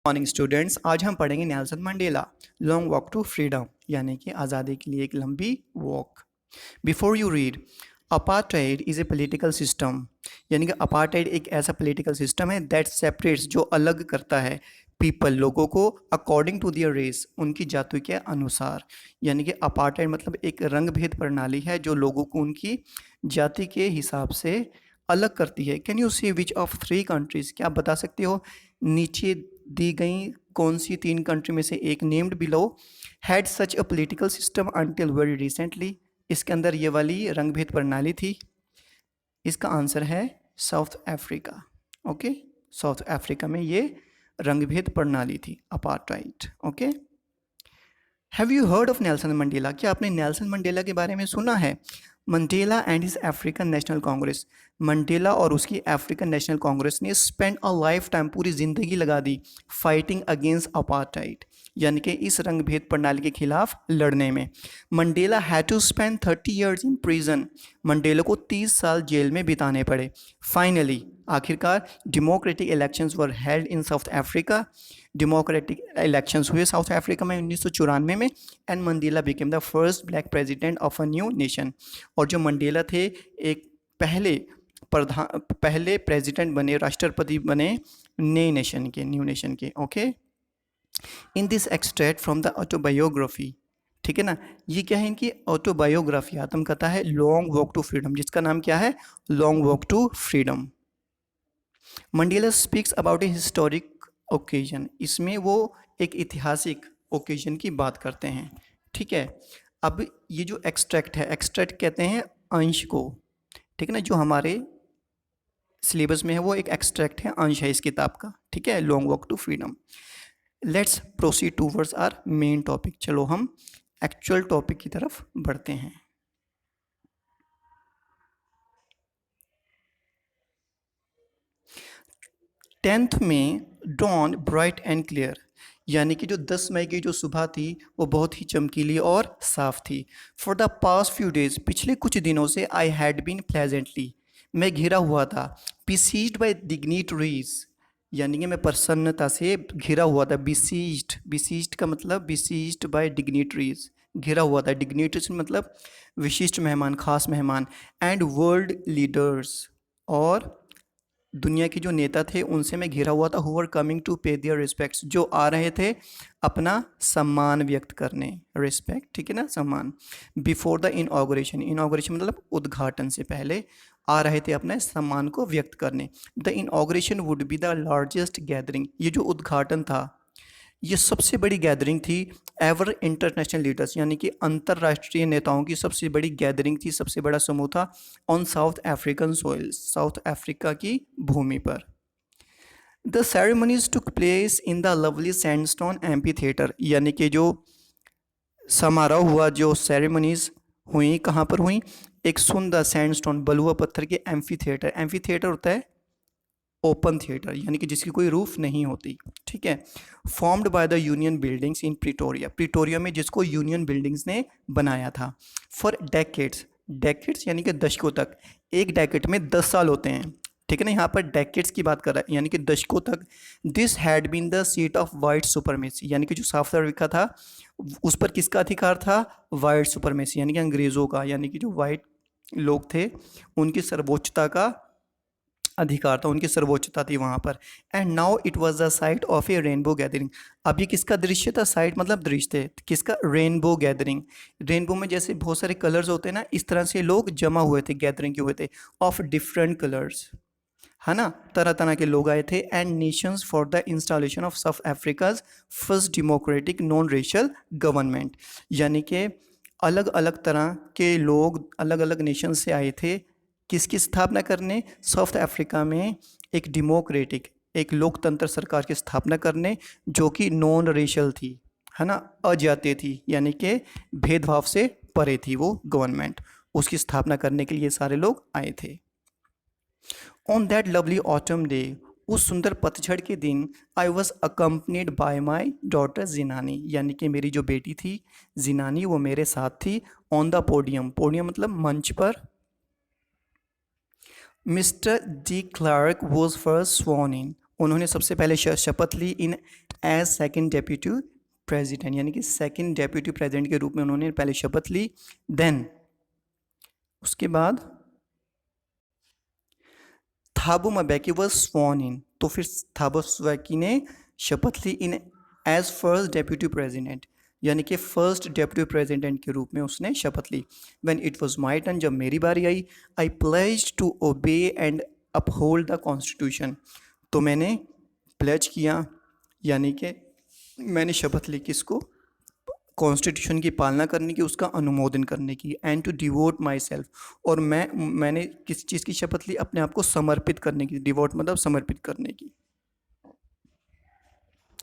Morning students, आज हम पढ़ेंगे Nelson Mandela long walk to freedom, यानी कि आज़ादी के लिए एक लंबी walk. Before you read, apartheid is a political system, यानी कि अपार्टाइड एक ऐसा पॉलिटिकल सिस्टम है दैट सेपरेट्स, जो अलग करता है पीपल, लोगों को, अकॉर्डिंग टू दियर रेस, उनकी जाति के अनुसार। यानी कि अपार्टाइड मतलब एक रंग भेद प्रणाली है जो लोगों को उनकी जाति के हिसाब से अलग करती है। Can you see which of 3 countries, क्या आप बता सकते हो नीचे दी गई कौन सी 3 कंट्री में से एक, named below, had such a political system until very recently. इसके अंदर ये वाली रंग भेद प्रणाली थी। इसका आंसर है south Africa. Okay, south Africa में ये रंग भेद प्रणाली थी, apartheid. Okay, have you heard of Nelson Mandela, क्या आपने नेल्सन मंडेला के बारे में सुना है? Mandela and his African national Congress, Mandela और उसकी अफ्रीकन नेशनल कांग्रेस ने स्पेंड अ लाइफ टाइम, पूरी ज़िंदगी लगा दी, फाइटिंग अगेंस्ट अपार्टाइड, यानी कि इस रंग भेद प्रणाली के खिलाफ लड़ने में। Mandela had to spend 30 years in prison, Mandela को 30 साल जेल में बिताने पड़े। फाइनली, आखिरकार, democratic elections were held in South Africa, democratic elections हुए साउथ अफ्रीका में 1994 में, and Mandela became the first black president of a new nation. और जो मंडेला थे एक पहले प्रेसिडेंट बने, राष्ट्रपति बने नए नेशन के, न्यू नेशन के। Okay, in this extract from the autobiography, ठीक है ना, ये क्या है इनकी ऑटोबायोग्राफी, आत्मकथा है, लॉन्ग वॉक टू फ्रीडम, जिसका नाम क्या है, long walk to freedom. Mandela speaks about a historic occasion, इसमें वो एक ऐतिहासिक ओकेजन की बात करते हैं। ठीक है, अब ये जो एक्सट्रैक्ट है, एक्सट्रैक्ट कहते हैं अंश को, ठीक है ना, जो हमारे सिलेबस में है वो एक एक्सट्रैक्ट है, अंश है इस किताब का। ठीक है, long walk to freedom. Let's proceed towards our main topic, चलो हम एक्चुअल टॉपिक की तरफ बढ़ते हैं। टेंथ में डॉन ब्राइट एंड क्लियर, यानी कि जो 10 मई की जो सुबह थी वो बहुत ही चमकीली और साफ थी। For the past few days, पिछले कुछ दिनों से, आई हैड बीन प्लेजेंटली, मैं घिरा हुआ था, बिसीज्ड बाय डिग्निटरीज, यानी कि मैं प्रसन्नता से घिरा हुआ था। बिसीज्ड, बिसीज्ड का मतलब बिसीज्ड बाय डिग्निटरीज, घिरा हुआ था। डिग्निटरीज मतलब विशिष्ट मेहमान, खास मेहमान। एंड वर्ल्ड लीडर्स, और दुनिया के जो नेता थे उनसे मैं घिरा हुआ था। हु वर कमिंग टू पे देयर रिस्पेक्ट्स, जो आ रहे थे अपना सम्मान व्यक्त करने, रिस्पेक्ट, ठीक है ना, सम्मान। बिफोर द इनॉग्रेशन, इनॉग्रेशन मतलब उद्घाटन से पहले आ रहे थे अपने सम्मान को व्यक्त करने। The inauguration would be the largest gathering, ये जो उद्घाटन था ये सबसे बड़ी गैदरिंग थी एवर इंटरनेशनल लीडर्स, यानी कि अंतर्राष्ट्रीय नेताओं की सबसे बड़ी गैदरिंग थी, सबसे बड़ा समूह था, on south African soil, south Africa की भूमि पर। The ceremonies took place in the lovely sandstone amphi theatre, यानी कि जो समारोह हुआ, जो सेरेमनीज हुई, कहाँ पर हुई, एक सुंदर सैंडस्टोन, बलुआ पत्थर के एम्फी थिएटर, एम्फी थिएटर होता है ओपन थिएटर, यानी कि जिसकी कोई रूफ नहीं होती। ठीक है, formed by the union buildings in Pretoria, Pretoria में जिसको यूनियन बिल्डिंग्स ने बनाया था। फॉर डेकेड्स, डेकेड्स यानी कि दशकों तक, एक डेकेड में 10 साल होते हैं, ठीक है ना, यहाँ पर डेकेड्स की बात कर रहा है, यानी कि दशकों तक। This had been the seat of white supremacy, यानी कि जो साउथ अफ्रीका था उस पर किसका अधिकार था, वाइट सुपरमेसी, यानी कि अंग्रेज़ों का, यानी कि जो वाइट लोग थे उनकी सर्वोच्चता का अधिकार था, उनकी सर्वोच्चता थी वहाँ पर। And now it was the site of A rainbow gathering, अब ये किसका दृश्य था, साइट मतलब दृश्य, किसका, रेनबो गैदरिंग। रेनबो में जैसे बहुत सारे कलर्स होते हैं ना, इस तरह से लोग जमा हुए थे, गैदरिंग के हुए थे, ऑफ डिफरेंट कलर्स, है ना, तरह तरह के लोग आए थे। And Nations for the installation of south Africa's first democratic non racial government, यानी कि अलग अलग तरह के लोग अलग अलग नेशन से आए थे, किसकी स्थापना करने, साउथ अफ्रीका में एक डेमोक्रेटिक, एक लोकतंत्र सरकार की स्थापना करने, जो कि नॉन रेशियल थी, है ना, अजातीय थी, यानी कि भेदभाव से परे थी वो गवर्नमेंट, उसकी स्थापना करने के लिए सारे लोग आए थे। On that lovely autumn day, उस सुंदर पतझड़ के दिन, I was accompanied by my daughter Zenani, यानी कि मेरी जो बेटी थी जिनानी वो मेरे साथ थी। ऑन द पोडियम, पोडियम मतलब मंच पर। Mister de Klerk was first sworn इन, उन्होंने सबसे पहले शपथ ली इन एज सेकंड डेप्यूटी प्रेसिडेंट, यानी कि सेकंड डेप्यूटी प्रेसिडेंट के रूप में उन्होंने पहले शपथ ली। देन उसके बाद थाबो मबेकी वॉज स्वॉन इन, तो फिर थाबो मबेकी ने शपथ ली इन एज फर्स्ट डेप्यूटी प्रेसिडेंट, यानी कि फर्स्ट डेप्यूटी प्रेसिडेंट के रूप में उसने शपथ ली। When it was my turn, जब मेरी बारी आई, I pledged to obey and uphold the constitution, तो मैंने प्लेज किया, यानी कि मैंने शपथ ली किसको, कॉन्स्टिट्यूशन की पालना करने की, उसका अनुमोदन करने की। And to devote myself, और मैंने किस चीज़ की शपथ ली, अपने आप को समर्पित करने की। डिवोट मतलब समर्पित करने की,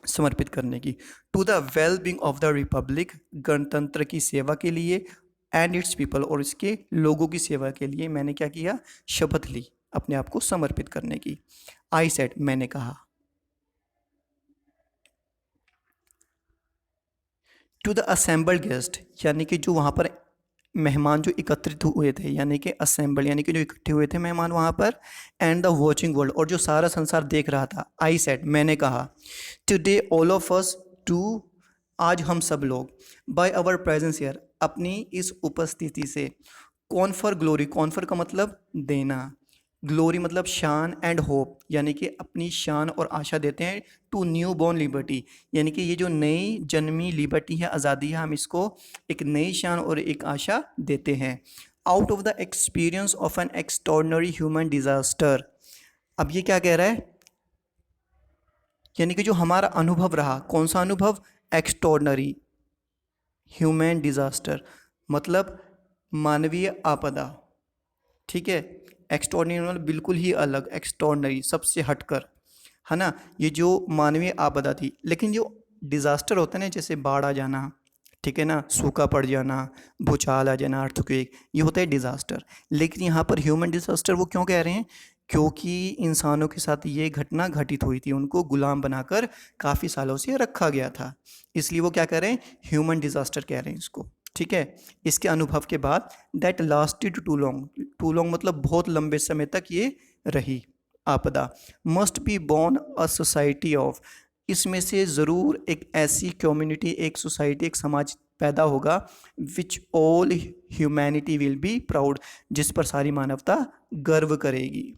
समर्पित करने की। To the well being of the republic, गणतंत्र की सेवा के लिए, एंड इट्स पीपल, और इसके लोगों की सेवा के लिए मैंने क्या किया, शपथ ली अपने आप को समर्पित करने की। आई सेड, मैंने कहा। टू द असेंबल्ड गेस्ट, यानी कि जो वहाँ पर मेहमान जो एकत्रित हुए थे, यानी कि असेंबल, यानी कि जो इकट्ठे हुए थे मेहमान वहाँ पर, एंड द वॉचिंग वर्ल्ड, और जो सारा संसार देख रहा था। आई सेड, मैंने कहा। Today all of us, to, आज हम सब लोग, बाय आवर प्रेजेंस हियर, अपनी इस उपस्थिति से, कॉन्फर ग्लोरी, कॉन्फर का मतलब देना, ग्लोरी मतलब शान, एंड होप, यानी कि अपनी शान और आशा देते हैं, टू न्यू बॉर्न लिबर्टी, यानी कि ये जो नई जन्मी लिबर्टी है, आज़ादी है, हम इसको एक नई शान और एक आशा देते हैं। Out of the experience of an extraordinary human disaster, अब ये क्या कह रहा है, यानी कि जो हमारा अनुभव रहा, कौन सा अनुभव, एक्सट्रॉर्डनरी ह्यूमन डिजास्टर, मतलब मानवीय आपदा, ठीक है। एक्सट्रॉर्डिनरी मतलब बिल्कुल ही अलग, एक्सट्रॉर्डिनरी सबसे हटकर, है ना। ये जो मानवीय आपदा थी, लेकिन जो डिज़ास्टर होता है ना, जैसे बाढ़ आ जाना, ठीक है ना, सूखा पड़ जाना, भूचाल आ जाना, अर्थक्वेक, ये होता है डिज़ास्टर। लेकिन यहाँ पर ह्यूमन डिज़ास्टर वो क्यों कह रहे हैं, क्योंकि इंसानों के साथ ये घटना घटित हुई थी, उनको गुलाम बनाकर काफ़ी सालों से रखा गया था, इसलिए वो क्या कह रहे हैं, ह्यूमन डिज़ास्टर कह रहे हैं इसको, ठीक है। इसके अनुभव के बाद, that lasted too long, too long मतलब बहुत लंबे समय तक ये रही आपदा। Must be born a society of, इसमें से ज़रूर एक ऐसी कम्युनिटी, एक सोसाइटी, एक समाज पैदा होगा, which all humanity will be proud, जिस पर सारी मानवता गर्व करेगी।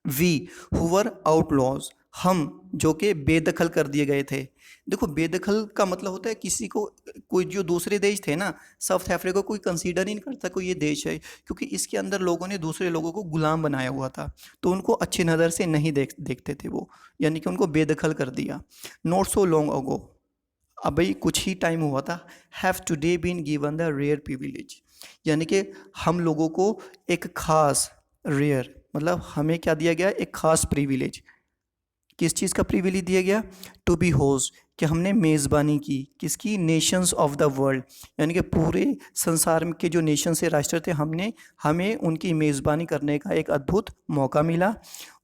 वी हुवर आउटलॉज, हम जो कि बेदखल कर दिए गए थे। देखो, बेदखल का मतलब होता है किसी को, कोई जो दूसरे देश थे ना, साउथ अफ्रीका, कोई कंसीडर ही नहीं करता कोई ये देश है, क्योंकि इसके अंदर लोगों ने दूसरे लोगों को गुलाम बनाया हुआ था, तो उनको अच्छी नज़र से नहीं देखते थे वो, यानी कि उनको बेदखल कर दिया। नॉट सो लॉन्ग अगो, अब भाई कुछ ही टाइम हुआ था, have today been given the rare privilege, यानी कि हम लोगों को एक खास, रेयर मतलब हमें क्या दिया गया, एक खास प्रिविलेज। किस चीज़ का प्रिविलेज दिया गया, टू बी होस्ट, कि हमने मेज़बानी की, किसकी, नेशंस ऑफ द वर्ल्ड, यानी कि पूरे संसार के जो नेशन से राष्ट्र थे, हमें उनकी मेज़बानी करने का एक अद्भुत मौका मिला।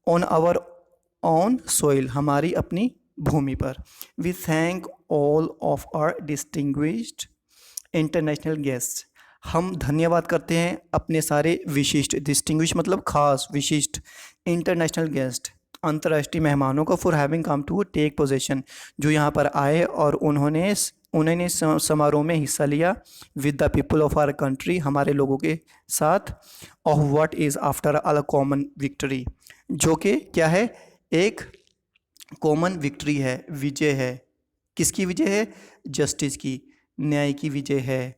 ऑन आवर ऑन सोइल, हमारी अपनी भूमि पर। We thank all of our distinguished international guest, हम धन्यवाद करते हैं अपने सारे विशिष्ट, डिस्टिंग्विश मतलब खास, विशिष्ट, इंटरनेशनल गेस्ट अंतर्राष्ट्रीय मेहमानों को, for having come to take possession, जो यहाँ पर आए और उन्होंने समारोह में हिस्सा लिया, with the people of our country, हमारे लोगों के साथ, of what is after a common victory, जो कि क्या है, एक कॉमन विक्ट्री है, विजय है। किसकी विजय है, जस्टिस की, न्याय की विजय है,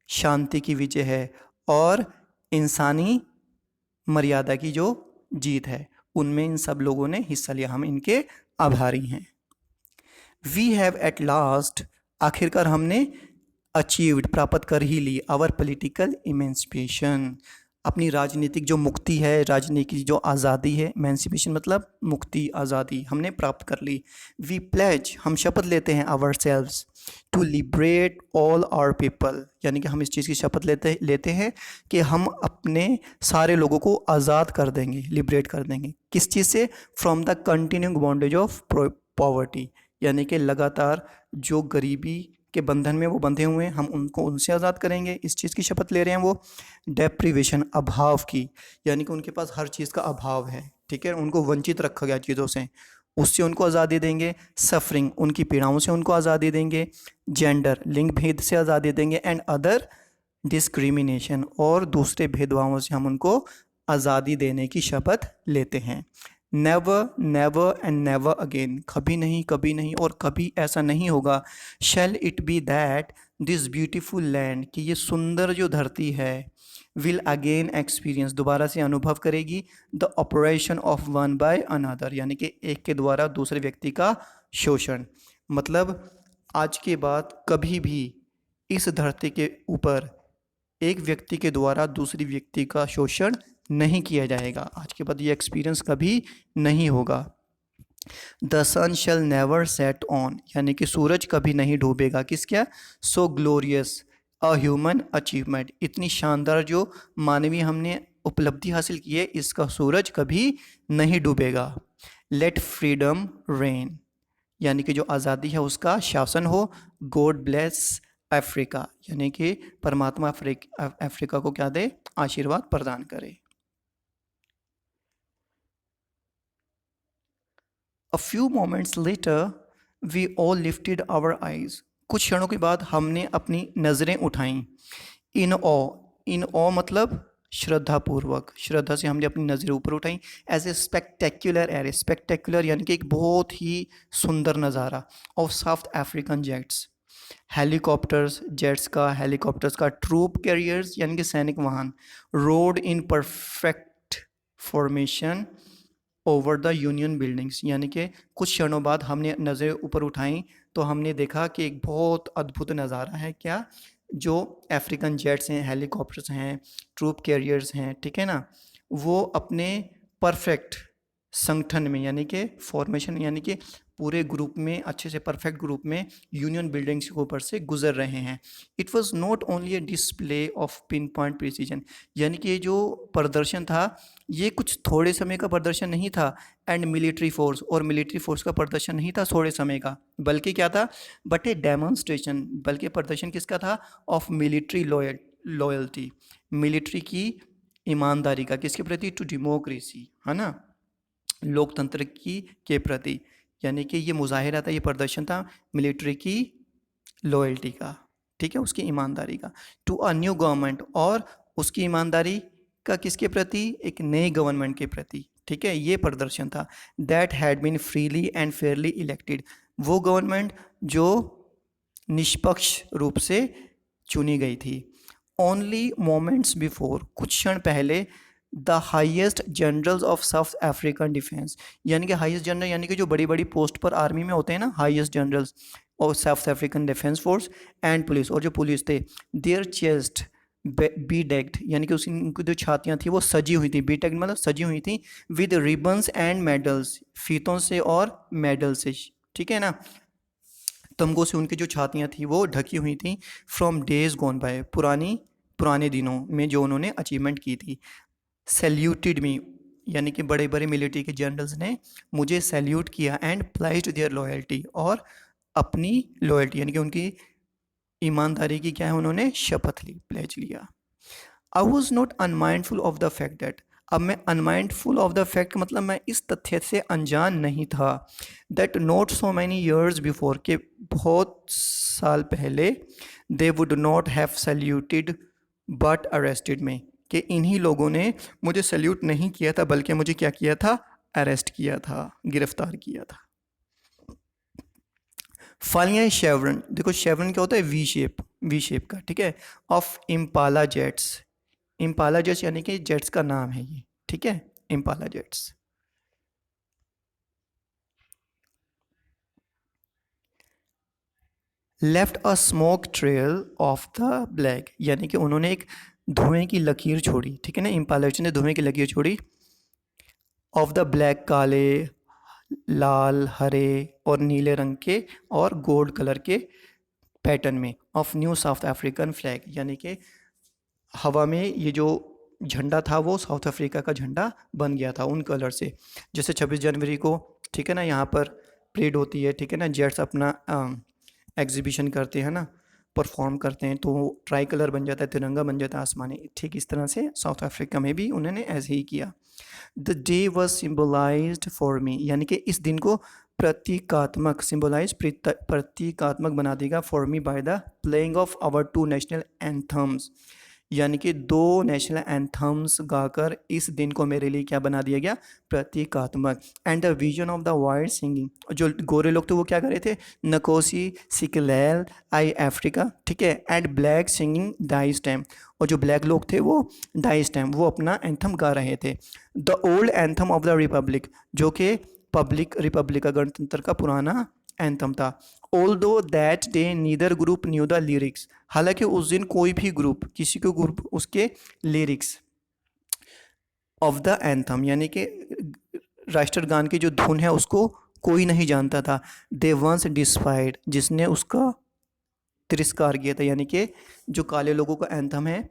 शांति की विजय है, और इंसानी मर्यादा की जो जीत है, उनमें इन सब लोगों ने हिस्सा लिया, हम इनके आभारी हैं। वी हैव एट लास्ट, आखिरकार हमने अचीव्ड, प्राप्त कर ही ली, आवर पॉलिटिकल इमेंसिपेशन, अपनी राजनीतिक जो मुक्ति है, राजनीतिक जो आज़ादी है, इमेंसिपेशन मतलब मुक्ति, आज़ादी, हमने प्राप्त कर ली। वी प्लेज, हम शपथ लेते हैं, ourselves to liberate all our people, यानी कि हम इस चीज़ की शपथ लेते हैं कि हम अपने सारे लोगों को आज़ाद कर देंगे, लिबरेट कर देंगे, किस चीज़ से, from the continuing bondage of poverty, यानी कि लगातार जो गरीबी के बंधन में वो बंधे हुए हैं, हम उनको उनसे आज़ाद करेंगे, इस चीज़ की शपथ ले रहे हैं वो। डेप्रीवेशन, अभाव की, यानी कि उनके पास हर चीज़ का अभाव है, ठीक है, उनको वंचित रखा गया चीज़ों से, उससे उनको आज़ादी देंगे। सफरिंग, उनकी पीड़ाओं से उनको आज़ादी देंगे। जेंडर, लिंग भेद से आज़ादी देंगे। एंड अदर डिस्क्रिमिनेशन, और दूसरे भेदभावों से हम उनको आज़ादी देने की शपथ लेते हैं। Never, never and never again, कभी नहीं और कभी ऐसा नहीं होगा। Shall it be that this beautiful land, कि ये सुंदर जो धरती है, विल अगेन एक्सपीरियंस, दोबारा से अनुभव करेगी, the operation of one by another, यानी कि एक के द्वारा दूसरे व्यक्ति का शोषण। मतलब आज के बाद कभी भी इस धरती के ऊपर एक व्यक्ति के द्वारा दूसरी व्यक्ति का शोषण नहीं किया जाएगा। आज के बाद ये एक्सपीरियंस कभी नहीं होगा। The sun shall never set on, यानी कि सूरज कभी नहीं डूबेगा। किस क्या? So glorious a human achievement, इतनी शानदार जो मानवीय हमने उपलब्धि हासिल की है, इसका सूरज कभी नहीं डूबेगा। लेट फ्रीडम रेन, यानी कि जो आज़ादी है उसका शासन हो। गॉड ब्लेस अफ्रीका, यानी कि परमात्मा अफ्रीका को क्या दे? आशीर्वाद प्रदान करे। A few moments later, we all lifted our eyes. कुछ क्षणों के बाद हमने अपनी नज़रें उठाईं। इन ऑ मतलब श्रद्धापूर्वक, श्रद्धा से हमने अपनी नज़रें ऊपर उठाई। As a spectacular array, spectacular यानी कि एक बहुत ही सुंदर नज़ारा। Of South African jets, helicopters, jets का, हेलीकॉप्टर्स का। ट्रूप कैरियर्स यानी कि सैनिक वाहन। Rode in perfect formation over the union buildings, यानी कि कुछ क्षणों बाद हमने नज़रें ऊपर उठाई तो हमने देखा कि एक बहुत अद्भुत नज़ारा है। क्या? जो अफ्रीकन जेट्स हैं, हेलीकॉप्टर्स हैं, ट्रूप कैरियर्स हैं, ठीक है ना, वो अपने परफेक्ट संगठन में, यानी कि फॉर्मेशन, यानी कि पूरे ग्रुप में, अच्छे से परफेक्ट ग्रुप में यूनियन बिल्डिंग्स के ऊपर से गुजर रहे हैं। It was not only a display of pin point precision, यानी कि ये जो प्रदर्शन था ये कुछ थोड़े समय का प्रदर्शन नहीं था। एंड मिलिट्री फोर्स, और मिलिट्री फोर्स का प्रदर्शन नहीं था थोड़े समय का, बल्कि क्या था? बट ए डेमोन्स्ट्रेशन, बल्कि प्रदर्शन किसका था? ऑफ मिलिट्री लॉयल्टी, मिलिट्री की ईमानदारी का। किसके प्रति? टू डेमोक्रेसी, है ना, लोकतंत्र की के प्रति। यानी कि ये मुजाहिरा था, ये प्रदर्शन था मिलिट्री की लॉयल्टी का, ठीक है, उसकी ईमानदारी का। टू अ न्यू गवर्नमेंट, और उसकी ईमानदारी का किसके प्रति? एक नए गवर्नमेंट के प्रति, ठीक है, ये प्रदर्शन था। That had been freely and fairly elected, वो गवर्नमेंट जो निष्पक्ष रूप से चुनी गई थी। ओनली मोमेंट्स बिफोर, कुछ क्षण पहले, the highest generals of South African defence, यानी कि हाइएस्ट जनरल, यानी कि जो बड़ी बड़ी पोस्ट पर आर्मी में होते हैं ना, हाइएस्ट जनरल्स और south African defence force and police, और जो पुलिस थे, देयर चेस्ट बी डेक्ड, यानी कि उनकी जो छातियाँ थी वो सजी हुई थी। बी डेक्ड मतलब सजी हुई थी। विद रिबन्स एंड मेडल्स, फीतों से और मेडल से, ठीक है ना, तमगों से उनकी जो छातियाँ थी वो ढकी हुई थी। फ्रॉम डेज गॉन बाय, पुराने दिनों में जो उन्होंने अचीवमेंट की थी। सैल्यूटेड मी, यानी कि बड़े बड़े मिलिट्री के जनरल्स ने मुझे सैल्यूट किया। एंड प्लाइज्ड देयर लॉयल्टी, और अपनी लॉयल्टी यानी कि उनकी ईमानदारी की क्या है, उन्होंने शपथ ली, प्लेज लिया। आई was not unmindful of the fact that, अब मैं अनमाइंडफुल ऑफ द फैक्ट मतलब मैं इस तथ्य से अनजान नहीं था। That not so many years before, के बहुत साल पहले, they would not have saluted but arrested me, कि इन्हीं लोगों ने मुझे सैल्यूट नहीं किया था बल्कि मुझे क्या किया था? अरेस्ट किया था, गिरफ्तार किया था। फालियाँ शेवरन, देखो शेवरन क्या होता है? वी शेप का, ठीक है, of Impala jets. Impala jets यानी कि जेट्स का नाम है ये, ठीक है, Impala jets. Left a smoke trail of the black, यानी कि उन्होंने एक धुएं की लकीर छोड़ी, ठीक है ना, इम्पाला जेट्स ने धुएं की लकीर छोड़ी। ऑफ द ब्लैक, काले, लाल, हरे और नीले रंग के और गोल्ड कलर के पैटर्न में। Of new south African flag, यानी कि हवा में ये जो झंडा था वो साउथ अफ्रीका का झंडा बन गया था उन कलर से। जैसे 26 जनवरी को, ठीक है ना, यहाँ पर परेड होती है, ठीक है ना, जेट्स अपना एग्जीबिशन करते हैं ना, परफॉर्म करते हैं तो ट्राई कलर बन जाता है, तिरंगा बन जाता है आसमानी। ठीक इस तरह से साउथ अफ्रीका में भी उन्होंने ऐसे ही किया। The day was symbolized for me, यानी कि इस दिन को प्रतीकात्मक, सिम्बलाइज प्रतीकात्मक बना देगा for me by the playing of our two national anthems, यानी कि दो नेशनल एंथम्स गाकर इस दिन को मेरे लिए क्या बना दिया गया, प्रतीकात्मक। And the vision of the wild singing, जो गोरे लोग थे वो क्या कर रहे थे, नकोसी सिकलैल आई अफ्रीका, ठीक है, and black singing Die Stem, और जो ब्लैक लोग थे वो डाई स्टैम, वो अपना एंथम गा रहे थे। The old anthem of the Republic, जो कि पब्लिक रिपब्लिक का गणतंत्र का पुराना एंथम था। Although that day neither group new the lyrics, हालांकि उस दिन कोई भी ग्रुप, किसी को ग्रुप उसके लिरिक्स ऑफ द एंथम, यानी कि राष्ट्रगान की जो धुन है उसको कोई नहीं जानता था। दे वंस डिस्पाइड, जिसने उसका तिरस्कार किया था, यानी कि जो काले लोगों का एंथम है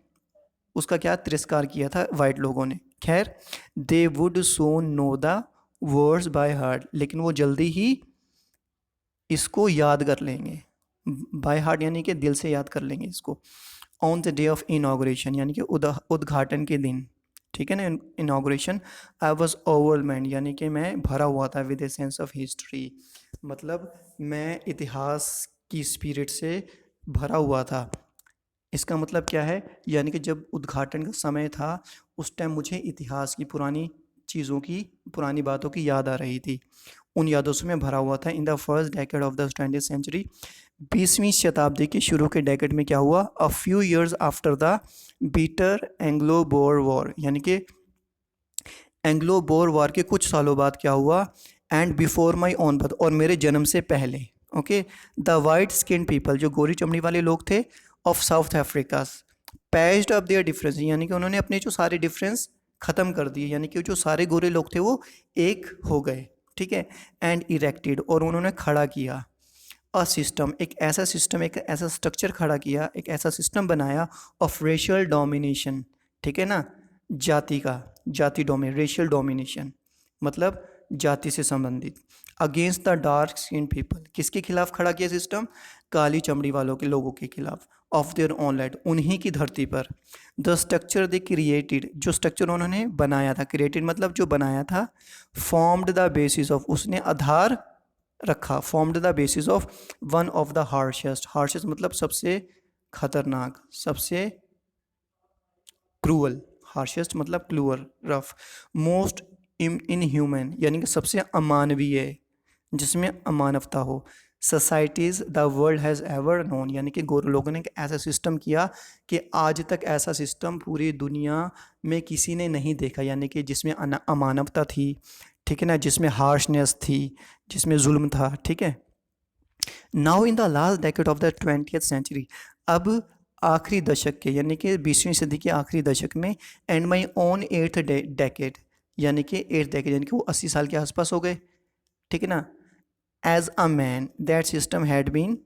उसका क्या तिरस्कार किया था वाइट लोगों ने। खैर, they would soon know the words by heart, लेकिन वो जल्दी ही इसको याद कर लेंगे। बाय हार्ट यानी कि दिल से याद कर लेंगे इसको। On the day of inauguration, यानी कि उद्घाटन के दिन, ठीक है ना, इनाग्रेशन। आई वॉज ओवरवेल्म्ड, यानी कि मैं भरा हुआ था with a sense of history, मतलब मैं इतिहास की स्पिरिट से भरा हुआ था। इसका मतलब क्या है, यानी कि जब उद्घाटन का समय था उस टाइम मुझे इतिहास की पुरानी चीज़ों की, पुरानी बातों की याद आ रही थी, उन यादों से मैं भरा हुआ था। In the first decade of the 20th century, 20वीं शताब्दी के शुरू के डेकेड में क्या हुआ, a few years after the bitter Anglo Boer War, यानी कि एंग्लो बोर वॉर के कुछ सालों बाद क्या हुआ, and before my own birth, और मेरे जन्म से पहले, okay, the white skin people, जो गोरी चमड़ी वाले लोग थे, of South Africa patched up their difference, यानी कि उन्होंने अपने जो सारे डिफरेंस ख़त्म कर दिए, यानी कि जो सारे गोरे लोग थे वो एक हो गए, ठीक है। एंड इरेक्टेड, और उन्होंने खड़ा किया अ सिस्टम, एक ऐसा सिस्टम, एक ऐसा स्ट्रक्चर खड़ा किया, एक ऐसा सिस्टम बनाया ऑफ रेशियल डोमिनेशन, ठीक है ना, जाति का, जाति रेशियल डोमिनेशन मतलब जाति से संबंधित। Against the dark skin people, किसके खिलाफ खड़ा किया सिस्टम, काली चमड़ी वालों के लोगों के खिलाफ। ऑफ देयर ओन लैंड, उन्हीं की धरती पर। द स्ट्रक्चर दे क्रिएटेड, जो स्ट्रक्चर उन्होंने बनाया था, क्रिएटेड मतलब जो बनाया था, फॉर्म्ड द बेसिस ऑफ, उसने आधार रखा, formed the basis of one of the harshest, harshest मतलब सबसे खतरनाक, सबसे क्रूअल, हार्शेस्ट मतलब क्रूअल, रफ, मोस्ट इनह्यूमन, यानी कि सबसे अमानवीय, जिसमें अमानवता हो, societies the world has ever known, यानी कि गोरे लोगों ने एक ऐसा सिस्टम किया कि आज तक ऐसा सिस्टम पूरी दुनिया में किसी ने नहीं देखा, यानी कि जिसमें अमानवता थी, ठीक है ना, जिसमें हार्शनेस थी, जिसमें जुल्म था, ठीक है। Now in the last decade of the 20th century, अब आखिरी दशक के, यानी कि 20वीं सदी के आखिरी दशक में, and my own 8th decade, यानी कि 8th डेकेड, यानी कि वो 80 साल के आसपास हो गए, ठीक है ना। As a man that system had been,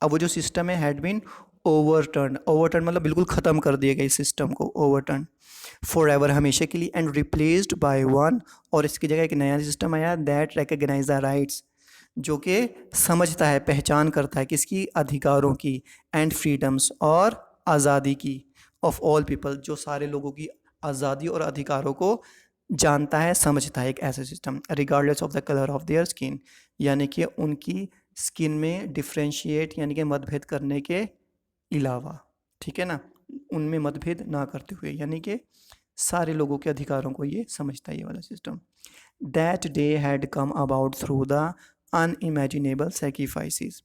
अब वो जो सिस्टम है हैड बीन ओवरटर्न, ओवरटर्न मतलब बिल्कुल ख़त्म कर दिया गया इस सिस्टम को, ओवरटर्न फॉर एवर, हमेशा के लिए, एंड रिप्लेस्ड बाय वन, और इसकी जगह एक नया सिस्टम आया, दैट रिकग्नाइज द राइट्स, जो कि समझता है, पहचान करता है किसकी, अधिकारों की, एंड फ्रीडम्स, और आज़ादी की, ऑफ ऑल पीपल, जो सारे लोगों की आज़ादी और अधिकारों को जानता है, समझता है, एक ऐसा system. Regardless of the colour of their skin, यानी कि उनकी स्किन में डिफ्रेंशिएट, यानी कि मतभेद करने के अलावा, ठीक है ना, उनमें मतभेद ना करते हुए, यानी कि सारे लोगों के अधिकारों को ये समझता है, ये वाला system. That day had come about through the unimaginable sacrifices,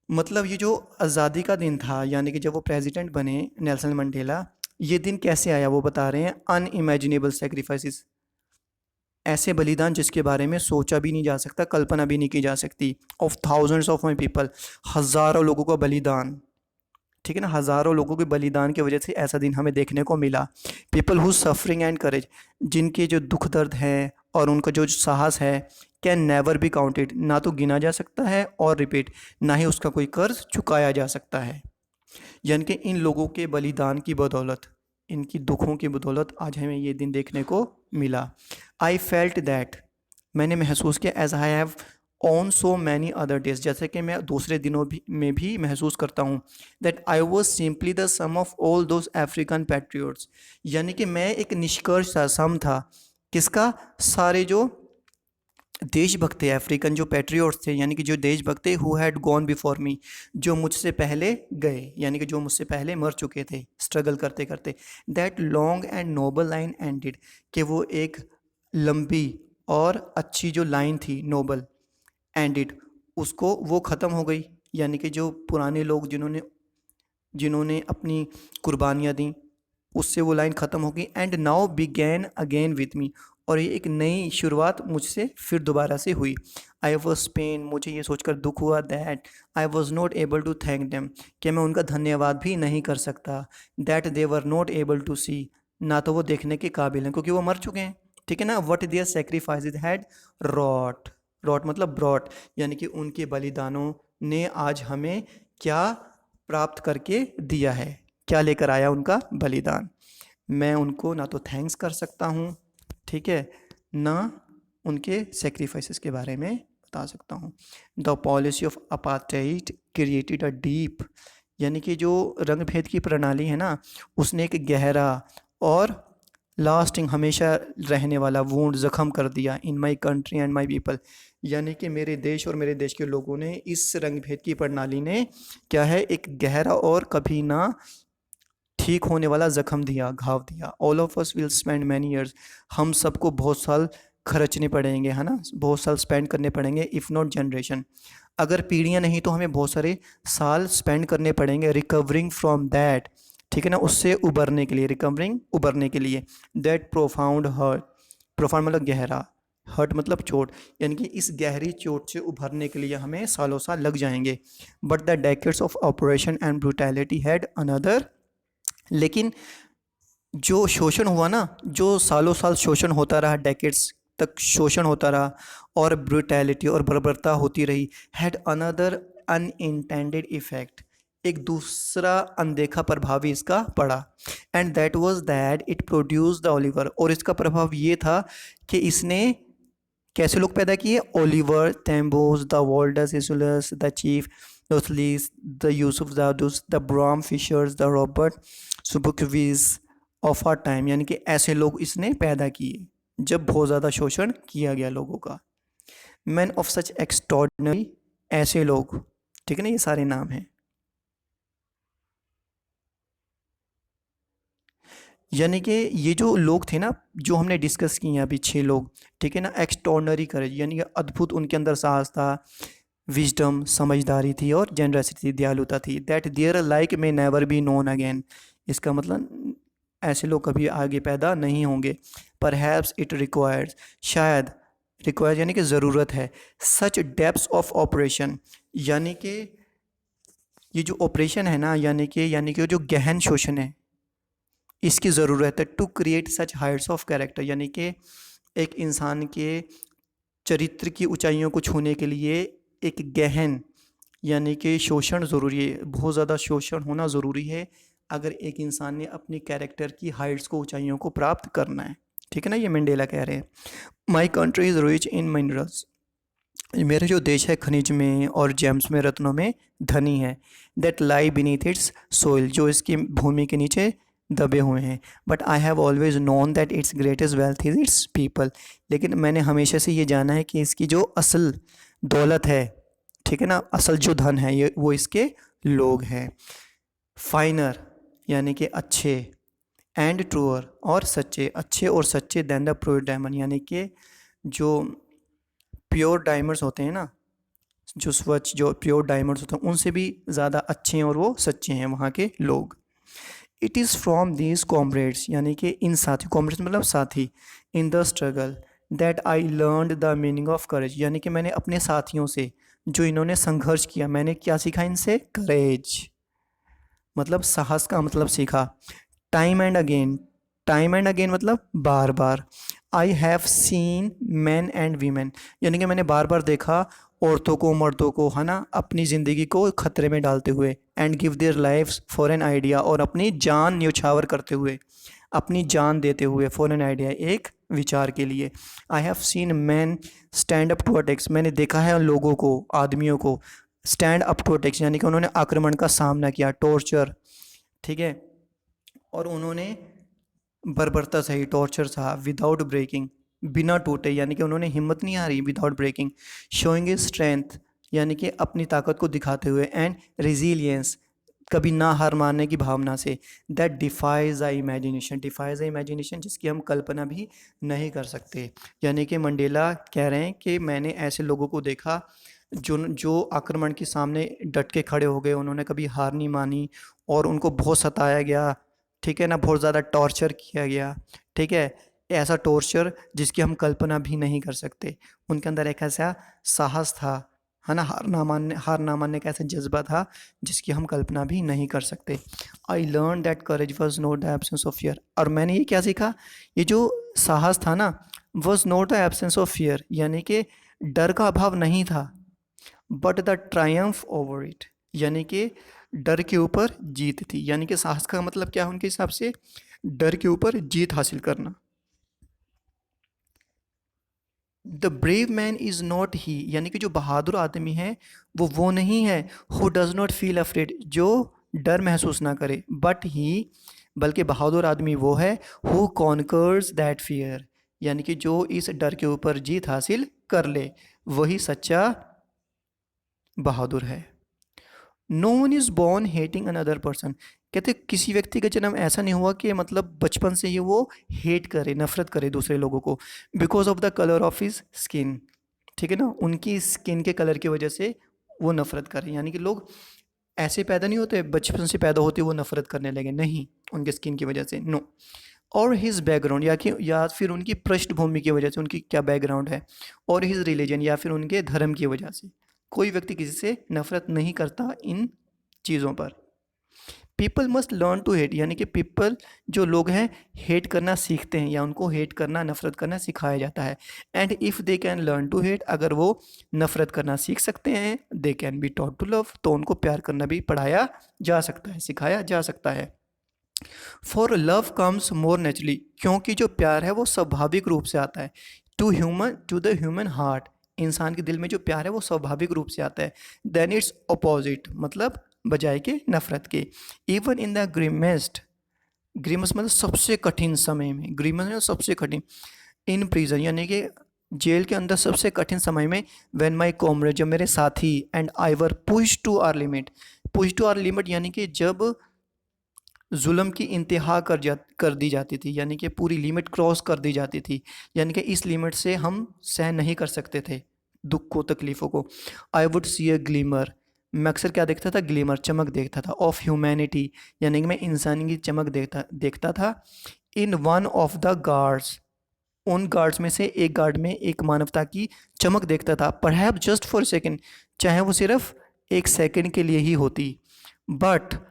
मतलब ये जो आज़ादी का दिन था, यानी कि जब वो प्रेसिडेंट बने नेल्सन मंडेला, ये दिन कैसे आया वो बता रहे हैं, अनइमेजिनेबल सेक्रीफाइसेस, ऐसे बलिदान जिसके बारे में सोचा भी नहीं जा सकता, कल्पना भी नहीं की जा सकती, of thousands of my people, हज़ारों लोगों का बलिदान, ठीक है ना, हज़ारों लोगों के बलिदान की वजह से ऐसा दिन हमें देखने को मिला। People who suffering and courage, जिनके जो दुख दर्द है और उनका जो साहस है, कैन नेवर बी काउंटेड, ना तो गिना जा सकता है, और रिपीट, ना ही उसका कोई कर्ज चुकाया जा सकता है। यानी कि इन लोगों के बलिदान की बदौलत, इनकी दुखों की बदौलत आज हमें ये दिन देखने को मिला। आई फेल्ट दैट, मैंने महसूस किया, as I have on so many other days, जैसे कि मैं दूसरे दिनों भी में भी महसूस करता हूँ, that I was simply the sum of all those African patriots, यानी कि मैं एक निष्कर्ष था, सम था किसका, सारे जो देशभक्त थे, अफ्रीकन जो पैट्रियोट्स थे, यानी कि जो देशभक्त थे, who had gone before me, जो मुझसे पहले गए, यानी कि जो मुझसे पहले मर चुके थे स्ट्रगल करते करते। That long and noble line ended, कि वो एक लंबी और अच्छी जो लाइन थी नोबल, एंडेड, उसको वो ख़त्म हो गई, यानी कि जो पुराने लोग जिन्होंने जिन्होंने अपनी कुर्बानियाँ दी, उससे वो लाइन ख़त्म हो गई। And now began again with me, और ये एक नई शुरुआत मुझसे फिर दोबारा से हुई। आई वॉज पेन, मुझे ये सोचकर दुख हुआ, that I was not able to thank them, कि मैं उनका धन्यवाद भी नहीं कर सकता। That they were not able to see, ना तो वो देखने के काबिल हैं क्योंकि वो मर चुके हैं, ठीक है ना। What their sacrifices had wrought, wrought मतलब ब्रॉट, यानी कि उनके बलिदानों ने आज हमें क्या प्राप्त करके दिया है, क्या लेकर आया उनका बलिदान। मैं उनको ना तो थैंक्स कर सकता हूँ, ठीक है, ना उनके सेक्रीफाइसेस के बारे में बता सकता हूँ। The policy of apartheid created a deep, यानी कि जो रंग भेद की प्रणाली है ना, उसने एक गहरा और लास्टिंग हमेशा रहने वाला वूंड ज़ख़म कर दिया in my country and my people, यानी कि मेरे देश और मेरे देश के लोगों ने, इस रंग भेद की प्रणाली ने क्या है, एक गहरा और कभी ना ठीक होने वाला ज़ख़म दिया, घाव दिया। All of us will spend many years, हम सबको बहुत साल खर्चने पड़ेंगे, है ना, बहुत साल स्पेंड करने पड़ेंगे, इफ़ नॉट जनरेशन, अगर पीढ़ियाँ नहीं तो हमें बहुत सारे साल स्पेंड करने पड़ेंगे, रिकवरिंग फ्रॉम दैट, ठीक है ना, उससे उबरने के लिए, रिकवरिंग उबरने के लिए। दैट प्रोफाउंड हर्ट, प्रोफाउंड मतलब गहरा, हर्ट मतलब चोट, यानी कि इस गहरी चोट से उभरने के लिए हमें सालों साल लग जाएंगे। But the decades of operation and brutality had another, लेकिन जो शोषण हुआ ना, जो सालों साल शोषण होता रहा, डेकेड्स तक शोषण होता रहा और ब्रूटैलिटी और बर्बरता होती रही, हैड अनदर अनइंटेंडेड इफेक्ट, एक दूसरा अनदेखा प्रभाव भी इसका पड़ा। And that was that it produce the Oliver, और इसका प्रभाव ये था कि इसने कैसे लोग पैदा किए, Oliver Tambos, the Walter Sisulus, the chief Luthulis, the Yusuf Dadoos, the Bram Fischers, the Robert Sobukwes of our time, यानी कि ऐसे लोग इसने पैदा किए जब बहुत ज़्यादा शोषण किया गया लोगों का। मैन ऑफ सच एक्स्ट्रॉर्डिनरी, ऐसे लोग, ठीक है ना, ये सारे नाम हैं, यानी कि ये जो लोग थे ना, जो हमने डिस्कस किए हैं अभी 6 लोग, ठीक है ना, एक्स्ट्रॉर्डनरी करेज, यानी कि अद्भुत उनके अंदर साहस था, विजडम समझदारी थी, और जेनरसिटी दयालुता थी। दैट देयर लाइक में नेवर बी नोन अगेन, इसका मतलब ऐसे लोग कभी आगे पैदा नहीं होंगे। परहैप्स इट रिक्वायर्स, शायद, रिक्वायर यानी कि ज़रूरत है, सच डेप्थ्स ऑफ ऑपरेशन, यानी कि ये जो ऑपरेशन है ना, यानी कि जो गहन शोषण है, इसकी ज़रूरत है, to create such heights of character, यानी कि एक इंसान के चरित्र की ऊंचाइयों को छूने के लिए एक गहन, यानी कि शोषण ज़रूरी है, बहुत ज़्यादा शोषण होना ज़रूरी है अगर एक इंसान ने अपनी कैरेक्टर की हाइट्स को, ऊंचाइयों को प्राप्त करना है, ठीक है ना, ये मंडेला कह रहे हैं। My country is rich in minerals, मेरा जो देश है खनिज में और जेम्स में, रत्नों में धनी है। That lie beneath it's soil, जो इसकी भूमि के नीचे दबे हुए हैं। But I have always known that it's greatest wealth is it's people, लेकिन मैंने हमेशा से ये जाना है कि इसकी जो असल दौलत है, ठीक है ना, असल जो धन है, ये वो इसके लोग हैं। फाइनर यानी कि अच्छे, एंड ट्रूअर और सच्चे, अच्छे और सच्चे, दैन द प्योर डायमंड, यानी कि जो प्योर डायमंड्स होते हैं ना, जो स्वच्छ, जो प्योर डायमंड्स होते हैं, उनसे भी ज़्यादा अच्छे हैं और वो सच्चे हैं वहाँ के लोग। It is from these comrades, यानी कि इन साथी, कॉमरेड्स मतलब साथी, in the struggle that I learned the meaning of courage, यानी कि मैंने अपने साथियों से, जो इन्होंने संघर्ष किया, मैंने क्या सीखा इनसे, करेज मतलब साहस का मतलब सीखा। Time and again, time and again मतलब बार बार। I have seen man and women, यानी कि मैंने बार बार देखा औरतों को, मर्दों को, है ना, अपनी ज़िंदगी को खतरे में डालते हुए, and give their lifes for an idea, और अपनी जान न्यौछावर करते हुए। अपनी जान देते हुए फॉर एन आइडिया, एक विचार के लिए। I have seen man stand up to attacks, मैंने देखा है उन लोगों को, आदमियों को स्टैंड अप टू अटैक्स यानी कि उन्होंने आक्रमण का सामना किया, टॉर्चर, ठीक है, और उन्होंने बर्बरता सही टॉर्चर सहा विदाउट ब्रेकिंग, बिना टूटे, यानी कि उन्होंने हिम्मत नहीं आ रही, without breaking, showing a strength यानी कि अपनी ताकत को दिखाते हुए, एंड रिजिलियंस कभी ना हार मानने की भावना से, that defies a imagination, defies a imagination जिसकी हम कल्पना भी नहीं कर सकते। यानी कि मंडेला कह रहे हैं कि मैंने ऐसे लोगों को देखा जो आक्रमण के सामने डट के खड़े हो गए, उन्होंने कभी हार नहीं मानी और उनको बहुत सताया गया, ठीक है ना, बहुत ज़्यादा टॉर्चर किया गया, ठीक है, ऐसा टॉर्चर जिसकी हम कल्पना भी नहीं कर सकते। उनके अंदर एक ऐसा साहस था, है ना, हार ना मानने का ऐसा जज्बा था जिसकी हम कल्पना भी नहीं कर सकते। I learn that courage was not the absence of fear, और मैंने ये क्या सीखा, ये जो साहस था ना, was not the absence of fear यानी कि डर का अभाव नहीं था, but the Triumph over it यानी कि डर के ऊपर जीत थी। यानी कि साहस का मतलब क्या है उनके हिसाब से, डर के ऊपर जीत हासिल करना। The brave man is not ही यानी कि जो बहादुर आदमी है वो नहीं है, who does not feel afraid जो डर महसूस ना करे, बट ही बल्कि बहादुर आदमी वो है हु कॉन्कर्स दैट फियर यानी कि जो इस डर के ऊपर जीत हासिल कर ले, वही सच्चा बहादुर है। No one is born hating another person, कहते किसी व्यक्ति का जन्म ऐसा नहीं हुआ कि मतलब बचपन से ही वो हेट करे, नफरत करे दूसरे लोगों को, because of the colour of his skin, ठीक है ना, उनकी स्किन के कलर की वजह से वो नफरत करे। यानी कि लोग ऐसे पैदा नहीं होते, बचपन से पैदा होते वो नफरत करने लगे, नहीं, उनके स्किन की वजह से, नो। और हिज बैकग्राउंड या फिर उनकी पृष्ठभूमि की वजह से, उनकी क्या बैकग्राउंड है, और हिज रिलीजन या फिर उनके धर्म की वजह से, कोई व्यक्ति किसी से नफरत नहीं करता इन चीज़ों पर। People must learn to hate यानी कि पीपल जो लोग हैं हेट करना सीखते हैं या उनको हेट करना, नफरत करना सिखाया जाता है। And if they can learn to hate, अगर वो नफरत करना सीख सकते हैं, they can be taught to love, तो उनको प्यार करना भी पढ़ाया जा सकता है, सिखाया जा सकता है। For love comes more naturally, क्योंकि जो प्यार है वो स्वाभाविक रूप से आता है। टू द ह्यूमन हार्ट, इंसान के दिल में जो प्यार है वो स्वाभाविक रूप से आता है। देन इट्स अपोजिट मतलब बजाय के नफरत के। इवन इन द ग्रीमेस्ट, ग्रीमस मतलब सबसे कठिन समय में, ग्रीमस मतलब सबसे कठिन, इन प्रिजन यानी कि जेल के अंदर सबसे कठिन समय में, व्हेन माय कॉमरेड जब मेरे साथी, and I were push to our limit, push to our limit यानी कि जब जुल्म की इंतहा कर दी जाती थी, यानी कि पूरी लिमिट क्रॉस कर दी जाती थी, यानी कि इस लिमिट से हम सहन नहीं कर सकते थे दुख को, तकलीफ़ों को। I would see a glimmer, मैं अक्सर क्या देखता था, ग्लीमर, चमक देखता था, ऑफ ह्यूमैनिटी यानी कि मैं इंसानी की चमक देखता था, in one of the guards, उन गार्ड्स में से एक गार्ड में एक मानवता की चमक देखता था, परहैप जस्ट फॉर सेकेंड, चाहे वो सिर्फ एक सेकेंड के लिए ही होती, बट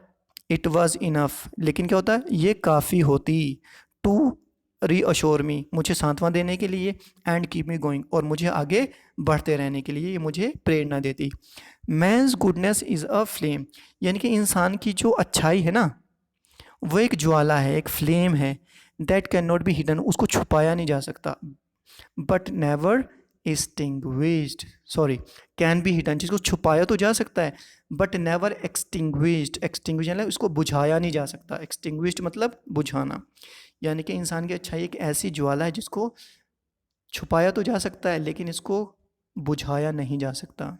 इट वॉज इनफ, लेकिन क्या होता है, ये काफ़ी होती, टू रीअश्योर मी, मुझे सांत्वना देने के लिए, एंड कीप मी गोइंग, और मुझे आगे बढ़ते रहने के लिए ये मुझे प्रेरणा देती। Man's goodness is a flame, यानी कि इंसान की जो अच्छाई है ना, वो एक ज्वाला है, एक फ्लेम है, that can not be hidden, उसको छुपाया नहीं जा सकता, but never extinguished, sorry, can be hidden, जिसको छुपाया तो जा सकता है, बट नेवर एक्सटिंग्विश्ड, एक्सटिंग्विश मतलब इसको बुझाया नहीं जा सकता, एक्सटिंग्विश्ड मतलब बुझाना। यानी कि इंसान की अच्छाई एक ऐसी ज्वाला है जिसको छुपाया तो जा सकता है लेकिन इसको बुझाया नहीं जा सकता।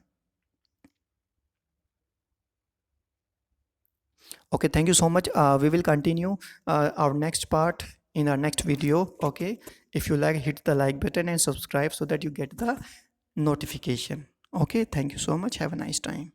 Okay, thank you so much. We will continue our next part in our next video. Okay, if you like, hit the like button and subscribe so that you get the notification. Okay, thank you so much. Have a nice time.